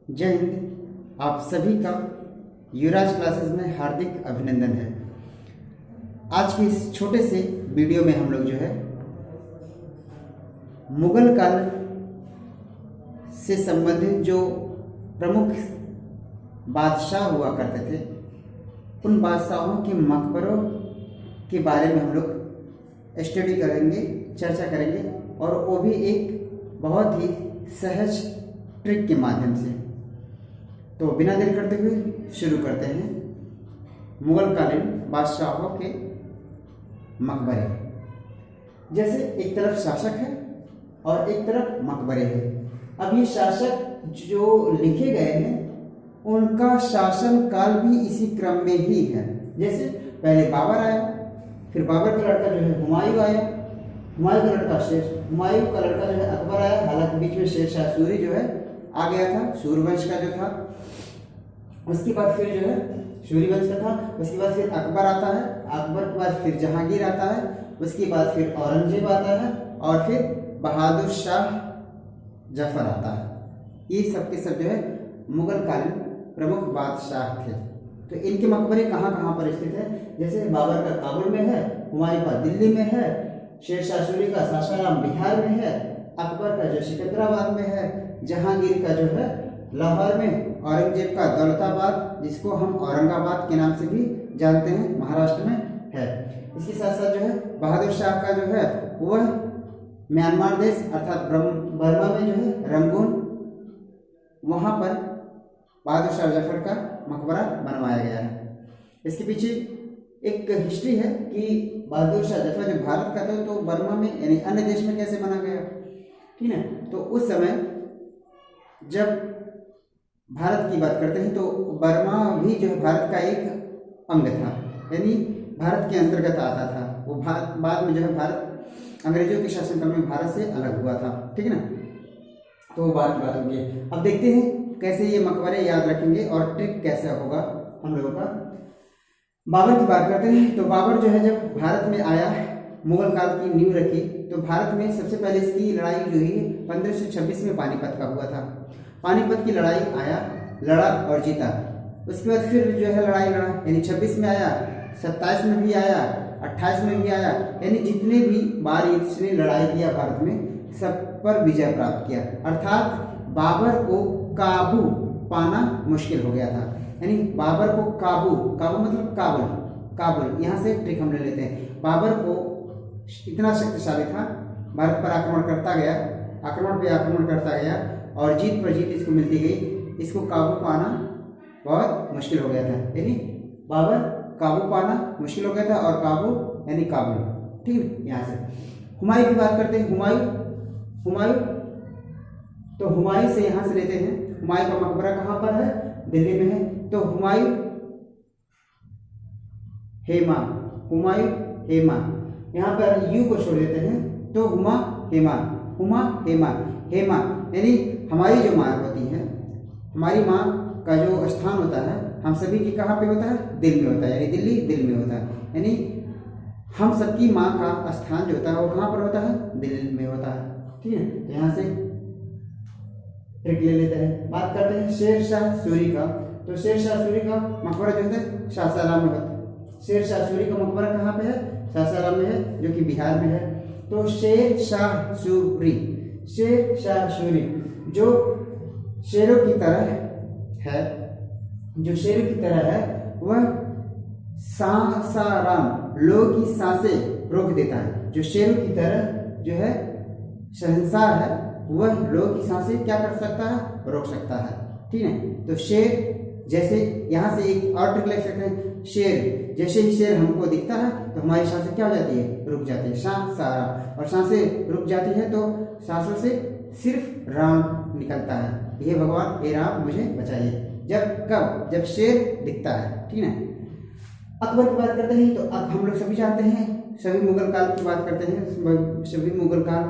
जय हिंद। आप सभी का युवराज क्लासेस में हार्दिक अभिनंदन है। आज के इस छोटे से वीडियो में हम लोग जो है मुगल काल से संबंधित जो प्रमुख बादशाह हुआ करते थे उन बादशाहों के मकबरों के बारे में हम लोग स्टडी करेंगे, चर्चा करेंगे, और वो भी एक बहुत ही सहज ट्रिक के माध्यम से। तो बिना देर करते हुए शुरू करते हैं मुगल कालीन बादशाहों के मकबरे। जैसे एक तरफ शासक है और एक तरफ मकबरे हैं। अब ये शासक जो लिखे गए हैं उनका शासन काल भी इसी क्रम में ही है। जैसे पहले बाबर आया, फिर बाबर का लड़का जो है हुमायूं आया, हुमायूं का लड़का हुमायूं का लड़का जो है अकबर आया। हालांकि बीच में शेर शाह सूरी जो है आ गया था, सूर्यवंश का जो था। उसके बाद फिर जो है सूर्यवंश का था, उसके बाद फिर अकबर आता है, अकबर के बाद फिर जहांगीर आता है, उसके बाद फिर औरंगजेब आता है, और फिर बहादुर शाह जफर आता है। ये सब के सब जो है मुगल कालीन प्रमुख बादशाह थे। तो इनके मकबरे कहाँ कहाँ पर स्थित है? जैसे बाबर का काबुल में है, हुमायूं का दिल्ली में है, शेर शाह सूरी का सासाराम बिहार में है, अकबर का जो सिकंदराबाद में है, जहांगीर का जो है लाहौर में, औरंगजेब का दौलताबाद जिसको हम औरंगाबाद के नाम से भी जानते हैं महाराष्ट्र में है। इसके साथ साथ जो है बहादुर शाह का जो है वह म्यांमार देश अर्थात बर्मा में जो है रंगून, वहाँ पर बहादुर शाह जफर का मकबरा बनवाया गया है। इसके पीछे एक हिस्ट्री है कि बहादुर शाह जफर जो भारत का था तो बर्मा में यानी अन्य देश में कैसे बना गया, ठीक है। तो उस समय जब भारत की बात करते हैं तो बर्मा भी जो है भारत का एक अंग था, यानी भारत के अंतर्गत आता था। वो बाद में जो है भारत अंग्रेजों के शासनकाल में भारत से अलग हुआ था, ठीक है ना। तो वो बाद की बात होगी। अब देखते हैं कैसे ये मकबरे याद रखेंगे और ट्रिक कैसे होगा हम लोगों का। बाबर की बात करते हैं तो बाबर जो है जब भारत में आया, मुगल काल की नींव रखी, तो भारत में सबसे पहले इसकी लड़ाई जो हुई 1526 में पानीपत का हुआ था। पानीपत की लड़ाई आया, लड़ा और जीता। उसके बाद फिर जो है लड़ाई लड़ा, यानी 26 में आया, 27 में भी आया, 28 में भी आया, यानी जितने भी बार इसने लड़ाई किया भारत में सब पर विजय प्राप्त किया। अर्थात बाबर को काबू पाना मुश्किल हो गया था। यानी बाबर को काबू मतलब काबुल यहाँ से ट्रिक हम ले लेते हैं। बाबर को इतना शक्तिशाली था, भारत पर आक्रमण करता गया, आक्रमण पे आक्रमण करता गया और जीत पर जीत इसको मिलती गई। इसको काबू पाना बहुत मुश्किल हो गया था, यानी बाबर काबू पाना मुश्किल हो गया था, और काबू यानी काबुल, ठीक है। यहाँ से हुमायूं की बात करते हैं। हुमायूं तो हुमायूं से यहाँ से लेते हैं। हुमायूं का मकबरा कहाँ पर है? दिल्ली में है। तो हुमायूं हेमा यहाँ पर यू को छोड़ देते हैं तो हुमा हेमा यानी हमारी जो माँ होती है, हमारी माँ का जो स्थान होता है हम सभी की कहाँ पे होता है? दिल में होता है, यानी दिल्ली दिल में होता है। यानी हम सबकी माँ का स्थान जो होता है वो कहाँ पर होता है? दिल में होता है, ठीक है। तो यहाँ से ट्रिक ले लेते हैं। बात करते हैं शेर शाह सूरी का। तो शेर शाह सूरी का मकबरा जो है सासाराम में होता है। शेर शाह सूरी का मकबरा कहाँ पे है? सासाराम में है, जो कि बिहार में है। तो शेर शाह सूरी जो शेरों की तरह है, वह सासाराम लोगों की सांसें रोक देता है। जो शेरों की तरह जो है शहंशाह है, वह लोगों की सांसें क्या कर सकता है? रोक सकता है, ठीक है। तो शेर जैसे यहाँ से एक और ट्रिक ले सकते हैं। शेर जैसे ही शेर हमको दिखता है तो हमारी सांसें क्या हो जाती है? रुक जाती है, सारा, और सांसें रुक जाती है तो सांसों से सिर्फ राम निकलता है, हे भगवान हे राम मुझे बचाइए। जब शेर दिखता है, ठीक है। अकबर की बात करते हैं तो अब हम लोग सभी जानते हैं, सभी मुगल काल की बात करते हैं, सभी मुगल काल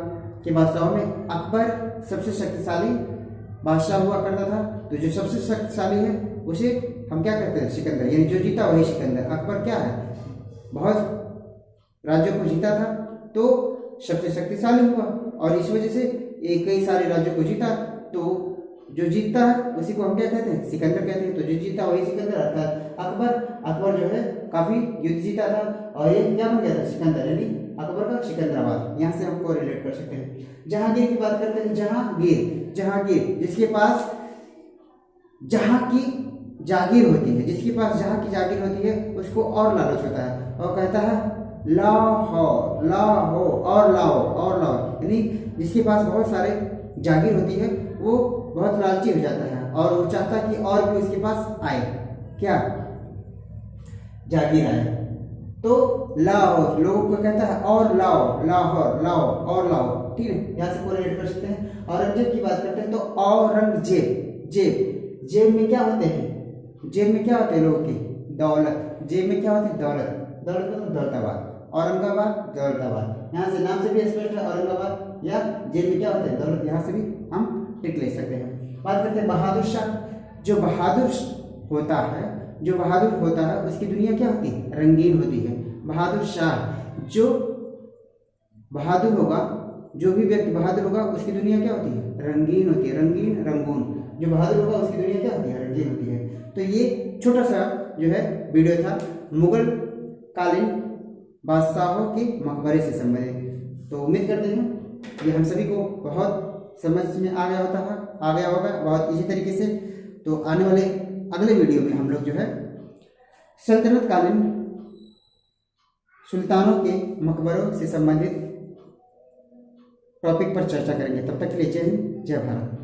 के बादशाहों में अकबर सबसे शक्तिशाली बादशाह हुआ करता था। तो जो सबसे शक्तिशाली है उसे हम क्या कहते हैं? सिकंदर, यानी जो जीता वही सिकंदर। अकबर क्या है? बहुत राज्यों को जीता था तो सबसे शक्तिशाली हुआ, और इस वजह से कई सारे राज्यों को जीता तो जो जीतता है उसी को हम क्या कहते हैं, सिकंदर कहते हैं। तो जो जीता वही सिकंदर, अर्थात अकबर जो है काफी युद्ध जीता था और ये क्या बन गया था, सिकंदर, यानी अकबर का सिकंदराबाद। यहाँ से हमको रिलेट कर सकते हैं। जहांगीर की बात करते हैं। जहांगीर जिसके पास जहां की जागीर होती है, जिसके पास जहां की जागीर होती है उसको और लालच होता है और कहता है लाओ और लाओ, यानी जिसके पास बहुत सारे जागीर होती है वो बहुत लालची हो जाता है और वो चाहता है कि और भी उसके पास आए, क्या, जागीर आए। तो लाओ लोगों को कहता है और लाओ, ठीक है, यहाँ से कोरिलेट कर सकते हैं। औरंगजेब की बात करते हैं तो जेब में क्या होते हैं, जेब में क्या होते हैं लोगों की, दौलत। जेब में क्या होती है, दौलत मतलब दौलताबाद, औरंगाबाद दौलताबाद। यहाँ से नाम से भी स्पष्ट है, औरंगाबाद या जेब में क्या होते हैं, दौलत। यहाँ से भी हम टिक ले सकते हैं। बात करते हैं बहादुर शाह। जो बहादुर होता है उसकी दुनिया क्या होती है, रंगीन होती है। बहादुर शाह, जो बहादुर होगा, जो भी व्यक्ति बहादुर होगा उसकी दुनिया क्या होती है, रंगीन होती है, रंगीन रंगून। जो बहादुर होगा उसकी दुनिया क्या होती है, रंगीन होती है। तो ये छोटा सा जो है वीडियो था मुगल कालीन बादशाहों के मकबरे से संबंधित। तो उम्मीद करते हैं ये हम सभी को बहुत समझ में आ गया होगा बहुत इजी तरीके से। तो आने वाले अगले वीडियो में हम लोग जो है सल्तनत कालीन सुल्तानों के मकबरों से संबंधित टॉपिक पर चर्चा करेंगे। तब तक के लिए जय हिंद, जय भारत।